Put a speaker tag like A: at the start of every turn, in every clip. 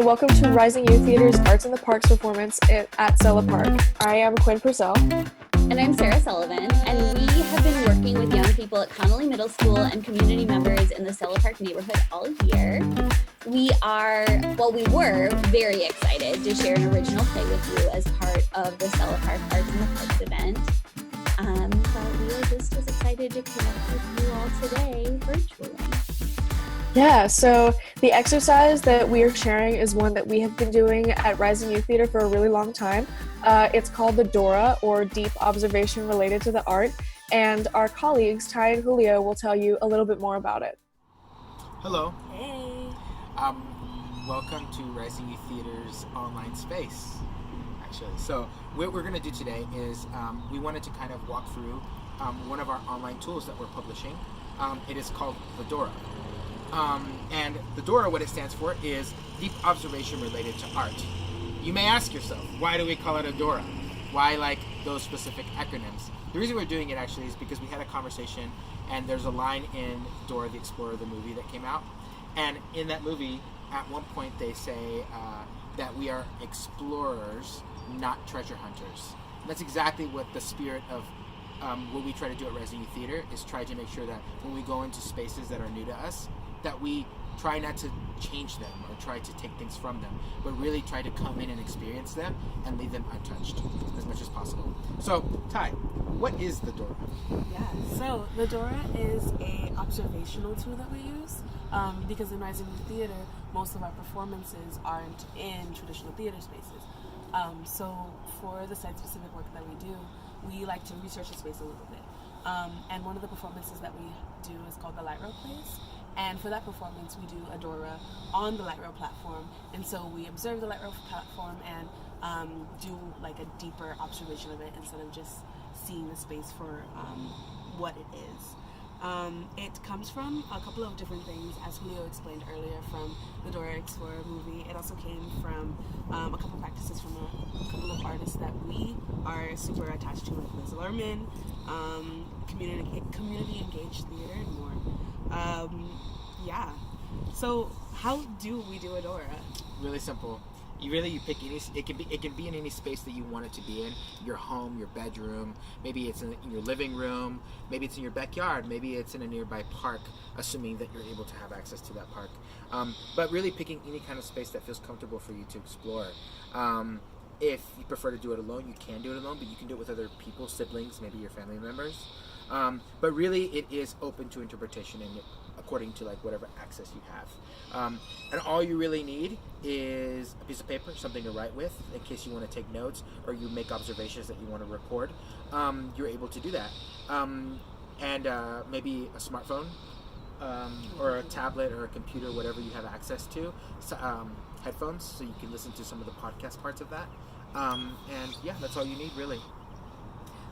A: welcome to Rising Youth Theater's Arts in the Parks performance at Selleh Park. I am Quinn Purcell.
B: And I'm Sarah Sullivan, and we have been working with young people at Connolly Middle School and community members in the Selleh Park neighborhood all year. We were very excited to share an original play with you as part of the Selleh Park Arts in the Parks event. But we are just as excited to connect with you all today virtually.
A: Yeah, so the exercise that we are sharing is one that we have been doing at Rising Youth Theater for a really long time. It's called the Dora, or Deep Observation Related to the Art, and our colleagues, Ty and Julio, will tell you a little bit more about it.
C: Hello.
B: Hey.
C: Welcome to Rising Youth Theater's online space, actually. So what we're going to do today is we wanted to kind of walk through one of our online tools that we're publishing. It is called the Dora. And the Dora, what it stands for, is Deep Observation Related to Art. You may ask yourself, why do we call it a Dora? Why like those specific acronyms? The reason we're doing it actually is because we had a conversation, and there's a line in Dora the Explorer, the movie that came out. And in that movie, at one point they say that we are explorers, not treasure hunters. And that's exactly what the spirit of what we try to do at Rising Youth Theater is try to make sure that when we go into spaces that are new to us, that we try not to change them or try to take things from them, but really try to come in and experience them and leave them untouched as much as possible. So, Ty, what is the Dora?
D: Yeah, so the Dora is a observational tool that we use because in Rising Youth Theater, most of our performances aren't in traditional theater spaces. So for the site-specific work that we do, we like to research the space a little bit. And one of the performances that we do is called the Light Rail Plays. And for that performance, we do a Dora on the Light Rail platform. And so we observe the Light Rail platform and do like a deeper observation of it instead of just seeing the space for what it is. It comes from a couple of different things, as Julio explained earlier, from the Dora Explorer movie. It also came from a couple of practices from a couple of artists that we are super attached to, like Liz Lerman, community engaged theater, and more. Yeah. So how do we do a Dora?
C: Really simple. You pick any. It can be in any space that you want it to be in. Your home, your bedroom. Maybe it's in your living room. Maybe it's in your backyard. Maybe it's in a nearby park, assuming that you're able to have access to that park. But really picking any kind of space that feels comfortable for you to explore. If you prefer to do it alone, you can do it alone, but you can do it with other people, siblings, maybe your family members. But really, it is open to interpretation and according to like whatever access you have. And all you really need is a piece of paper, something to write with in case you want to take notes or you make observations that you want to record. You're able to do that. And maybe a smartphone or a tablet or a computer, whatever you have access to. Headphones, so you can listen to some of the podcast parts of that. And yeah, that's all you need really.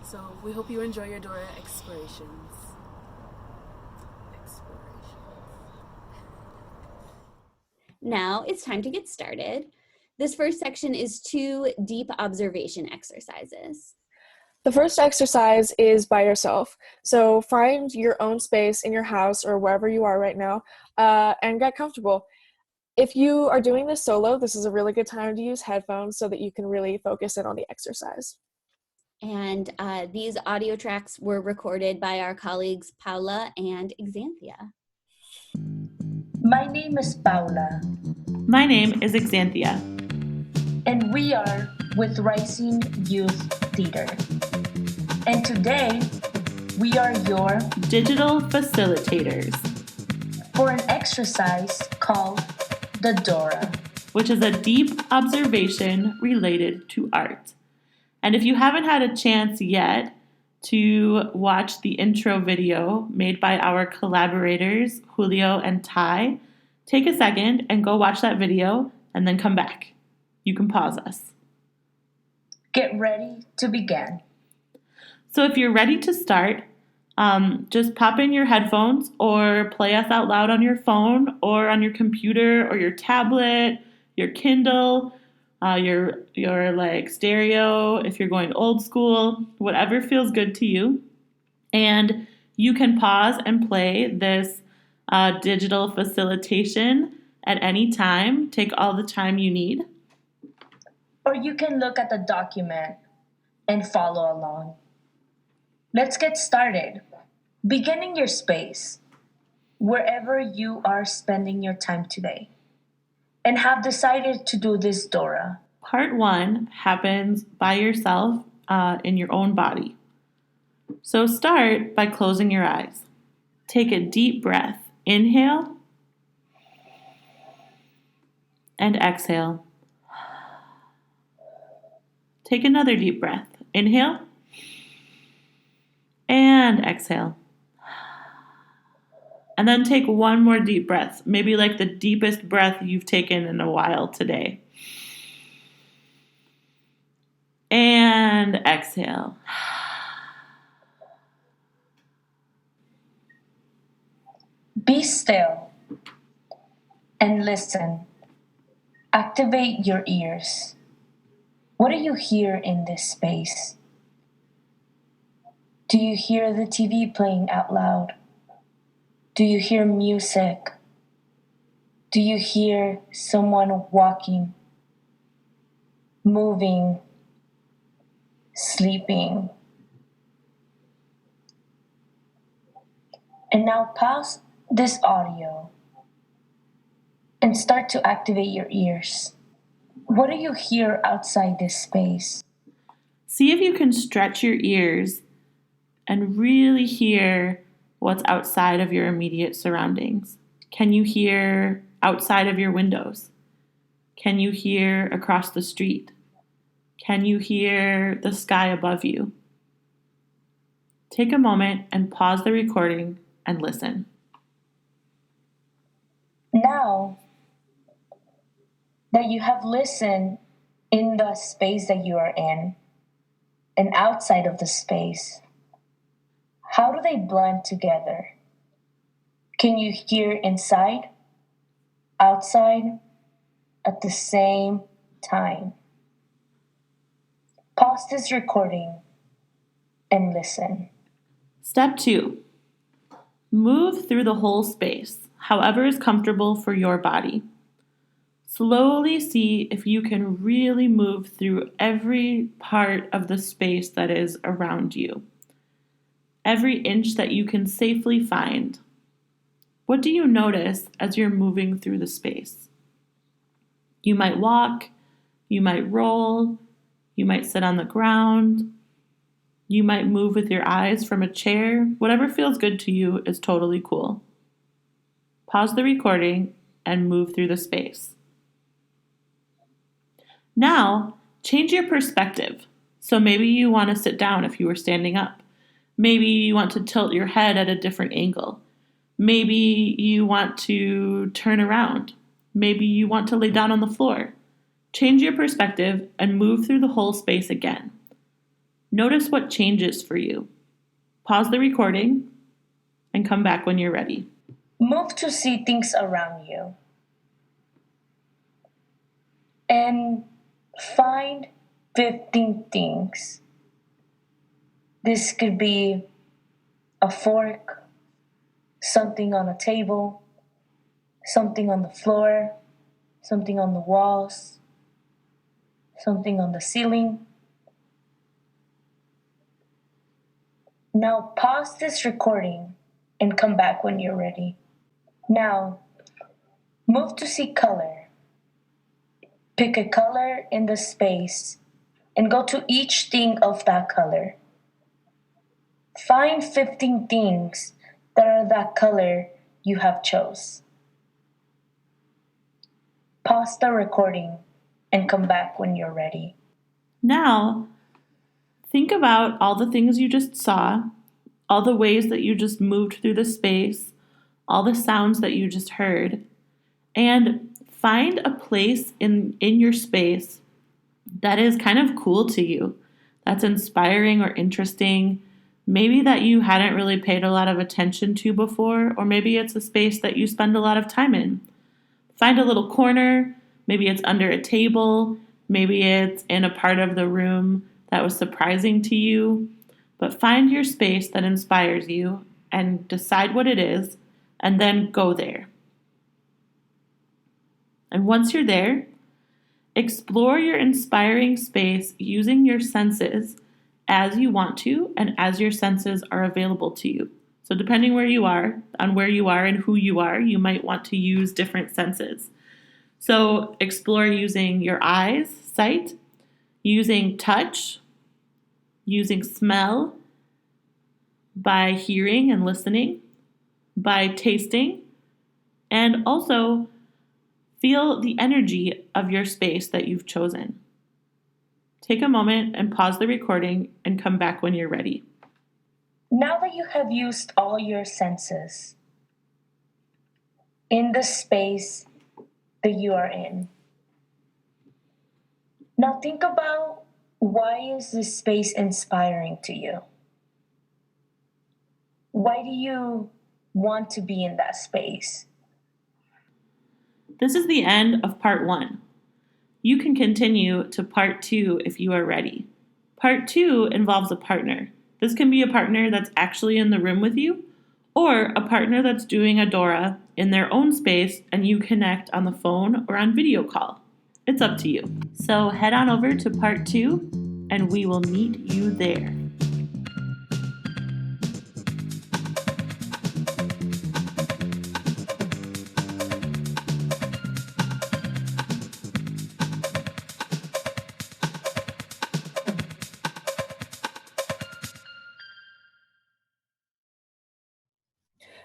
D: So we hope you enjoy your Dora explorations.
B: Now it's time to get started. This first section is 2 deep observation exercises.
A: The first exercise is by yourself. So find your own space in your house or wherever you are right now and get comfortable. If you are doing this solo, this is a really good time to use headphones so that you can really focus in on the exercise.
B: And these audio tracks were recorded by our colleagues Paula and Xanthia.
E: My name is Paula.
F: My name is Xanthia.
E: And we are with Rising Youth Theater. And today, we are your
F: digital facilitators
E: for an exercise called the Dora,
F: which is a deep observation related to art. And if you haven't had a chance yet to watch the intro video made by our collaborators, Julio and Ty, take a second and go watch that video and then come back. You can pause us.
E: Get ready to begin.
F: So if you're ready to start, just pop in your headphones or play us out loud on your phone or on your computer or your tablet, your Kindle, your like stereo, if you're going old school, whatever feels good to you. And you can pause and play this digital facilitation at any time. Take all the time you need.
E: Or you can look at the document and follow along. Let's get started. Beginning your space, wherever you are spending your time today, and have decided to do this, Dora.
F: Part 1 happens by yourself in your own body. So start by closing your eyes. Take a deep breath. Inhale and exhale. Take another deep breath. Inhale and exhale. And then take one more deep breath, maybe like the deepest breath you've taken in a while today. And exhale.
E: Be still and listen. Activate your ears. What do you hear in this space? Do you hear the TV playing out loud? Do you hear music? Do you hear someone walking, moving, sleeping? And now pause this audio and start to activate your ears. What do you hear outside this space?
F: See if you can stretch your ears and really hear what's outside of your immediate surroundings. Can you hear outside of your windows? Can you hear across the street? Can you hear the sky above you? Take a moment and pause the recording and listen.
E: Now that you have listened in the space that you are in and outside of the space, how do they blend together? Can you hear inside, outside, at the same time? Pause this recording and listen.
F: Step 2. Move through the whole space, however is comfortable for your body. Slowly see if you can really move through every part of the space that is around you. Every inch that you can safely find. What do you notice as you're moving through the space? You might walk, you might roll, you might sit on the ground, you might move with your eyes from a chair. Whatever feels good to you is totally cool. Pause the recording and move through the space. Now, change your perspective. So maybe you want to sit down if you were standing up. Maybe you want to tilt your head at a different angle. Maybe you want to turn around. Maybe you want to lay down on the floor. Change your perspective and move through the whole space again. Notice what changes for you. Pause the recording and come back when you're ready.
E: Move to see things around you. And find 15 things. This could be a fork, something on a table, something on the floor, something on the walls, something on the ceiling. Now pause this recording and come back when you're ready. Now, move to see color. Pick a color in the space and go to each thing of that color. Find 15 things that are that color you have chose. Pause the recording and come back when you're ready.
F: Now, think about all the things you just saw, all the ways that you just moved through the space, all the sounds that you just heard, and find a place in your space that is kind of cool to you, that's inspiring or interesting, maybe that you hadn't really paid a lot of attention to before, or maybe it's a space that you spend a lot of time in. Find a little corner, maybe it's under a table, maybe it's in a part of the room that was surprising to you, but find your space that inspires you and decide what it is, and then go there. And once you're there, explore your inspiring space using your senses as you want to and as your senses are available to you. So depending where you are and who you are, you might want to use different senses. So explore using your eyes, sight, using touch, using smell, by hearing and listening, by tasting, and also feel the energy of your space that you've chosen. Take a moment and pause the recording and come back when you're ready.
E: Now that you have used all your senses in the space that you are in, now think about, why is this space inspiring to you? Why do you want to be in that space?
F: This is the end of part 1. You can continue to part 2 if you are ready. Part 2 involves a partner. This can be a partner that's actually in the room with you, or a partner that's doing a Dora in their own space and you connect on the phone or on video call. It's up to you. So head on over to part 2 and we will meet you there.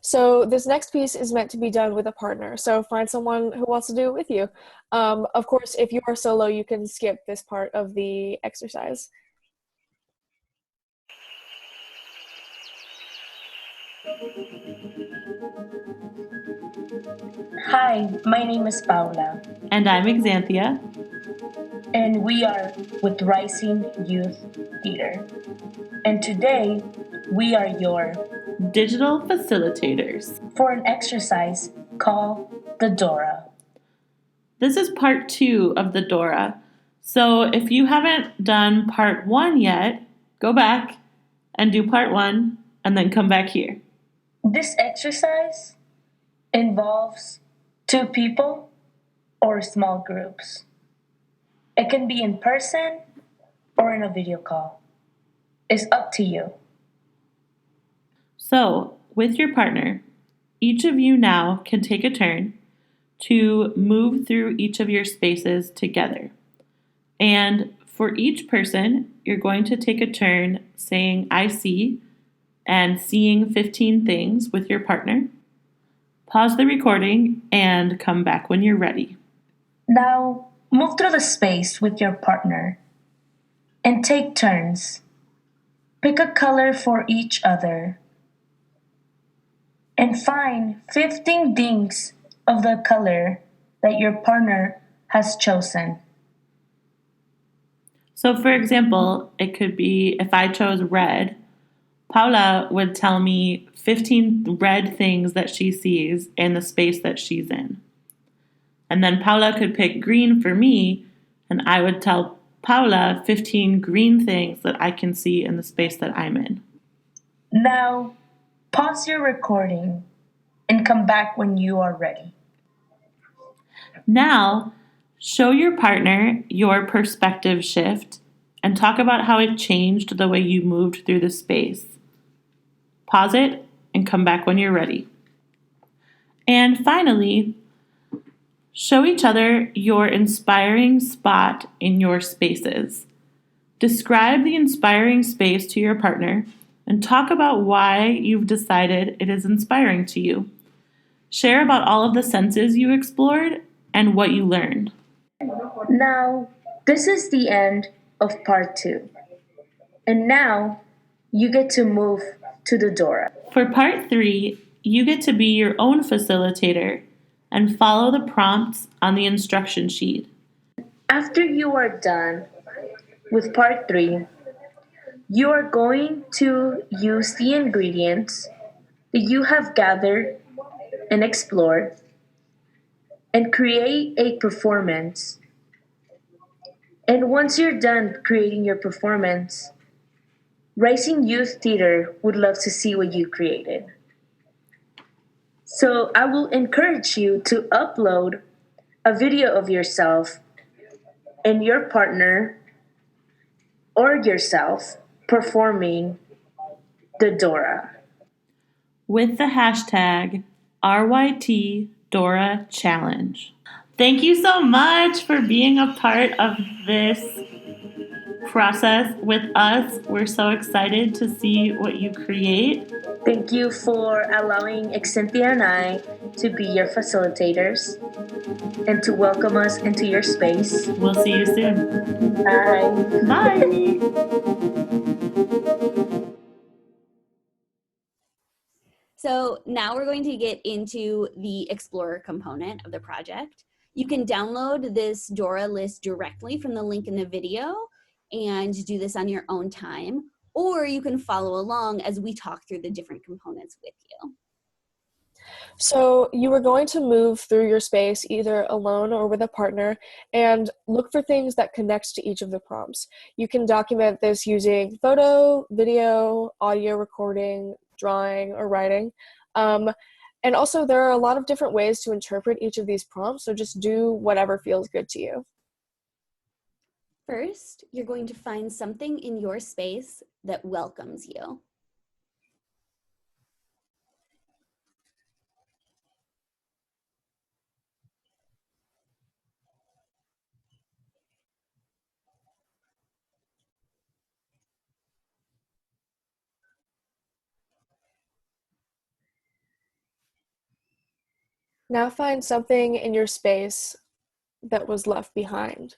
A: So this next piece is meant to be done with a partner. So find someone who wants to do it with you. Of course, if you are solo, you can skip this part of the exercise.
E: Hi, my name is Paula,
F: And I'm Exanthia.
E: and we are with Rising Youth Theater. And today, we are your
F: Digital facilitators.
E: for an exercise called the Dora.
F: This is part 2 of the Dora. So if you haven't done part 1 yet, go back and do part 1 and then come back here.
E: This exercise involves 2 people or small groups. It can be in person or in a video call. It's up to you.
F: So, with your partner, each of you now can take a turn to move through each of your spaces together. And for each person, you're going to take a turn saying, I see, and seeing 15 things with your partner. Pause the recording and come back when you're ready.
E: Now, move through the space with your partner and take turns. Pick a color for each other and find 15 things of the color that your partner has chosen.
F: So, for example, it could be if I chose red, Paula would tell me 15 red things that she sees in the space that she's in. And then Paula could pick green for me, and I would tell Paula 15 green things that I can see in the space that I'm in.
E: Now, pause your recording and come back when you are ready.
F: Now, show your partner your perspective shift and talk about how it changed the way you moved through the space. Pause it and come back when you're ready. And finally, show each other your inspiring spot in your spaces. Describe the inspiring space to your partner and talk about why you've decided it is inspiring to you. Share about all of the senses you explored and what you learned.
E: Now, this is the end of part 2. And now, you get to move to the Dora.
F: For part 3, you get to be your own facilitator and follow the prompts on the instruction sheet.
E: After you are done with part 3, you are going to use the ingredients that you have gathered and explored and create a performance. And once you're done creating your performance, Rising Youth Theater would love to see what you created. So I will encourage you to upload a video of yourself and your partner or yourself performing the Dora.
F: With the hashtag RYT Dora Challenge. Thank you so much for being a part of this process with us. We're so excited to see what you create.
E: Thank you for allowing Cynthia and I to be your facilitators and to welcome us into your space.
F: We'll see you soon.
E: Bye.
F: Bye.
B: So now we're going to get into the Explorer component of the project. You can download this Dora list directly from the link in the video and do this on your own time, or you can follow along as we talk through the different components with you.
A: So you are going to move through your space either alone or with a partner and look for things that connect to each of the prompts. You can document this using photo, video, audio recording, drawing, or writing. And also there are a lot of different ways to interpret each of these prompts, so just do whatever feels good to you.
B: First, you're going to find something in your space that welcomes you.
A: Now find something in your space that was left behind.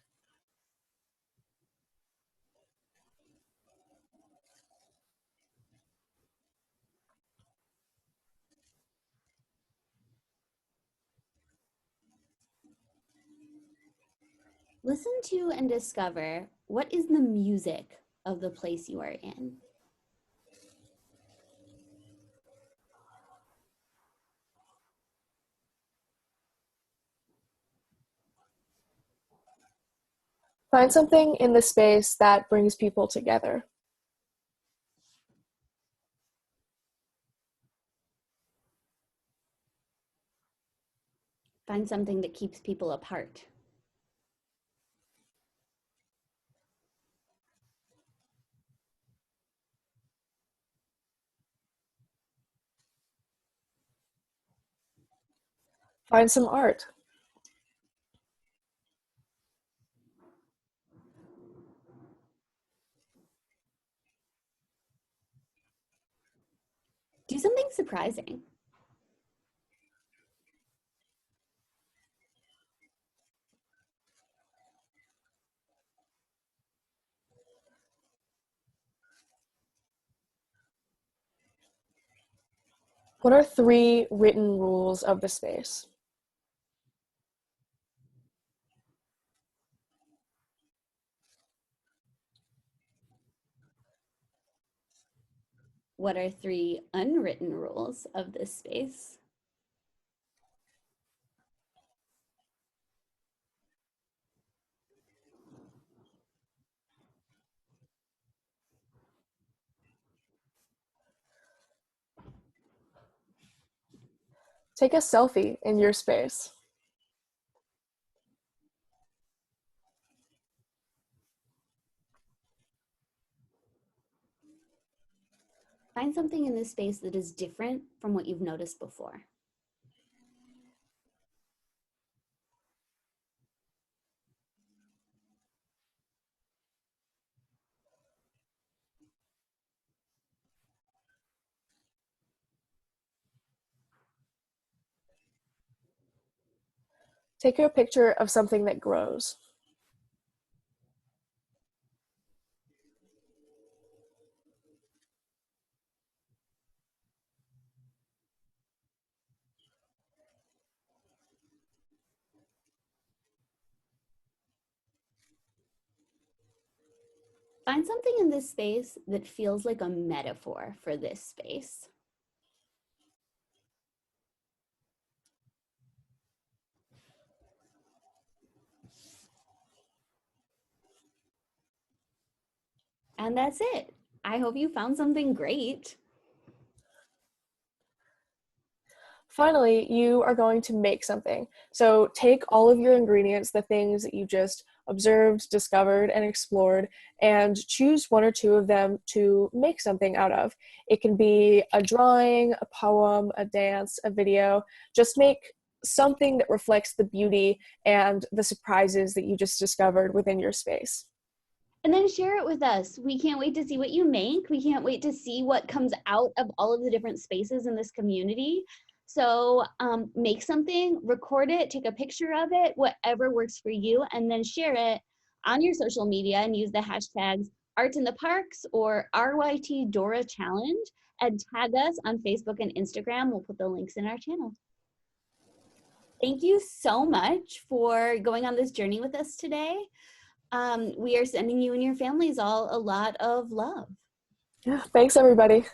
B: Listen to and discover what is the music of the place you are in.
A: Find something in the space that brings people together.
B: Find something that keeps people apart.
A: Find some art.
B: Do something surprising.
A: What are 3 written rules of the space?
B: What are 3 unwritten rules of this space?
A: Take a selfie in your space.
B: Find something in this space that is different from what you've noticed before.
A: Take a picture of something that grows.
B: Find something in this space that feels like a metaphor for this space. And that's it. I hope you found something great.
A: finally, you are going to make something. So take all of your ingredients, the things that you just observed, discovered, and explored, and choose one or two of them to make something out of. It can be a drawing, a poem, a dance, a video. Just make something that reflects the beauty and the surprises that you just discovered within your space.
B: And then share it with us. We can't wait to see what you make. We can't wait to see what comes out of all of the different spaces in this community. So make something, record it, take a picture of it, whatever works for you, and then share it on your social media and use the hashtags Art in the Parks or RYT Dora Challenge, and tag us on Facebook and Instagram. We'll put the links in our channel. Thank you so much for going on this journey with us today. We are sending you and your families all a lot of love.
A: Yeah, thanks everybody.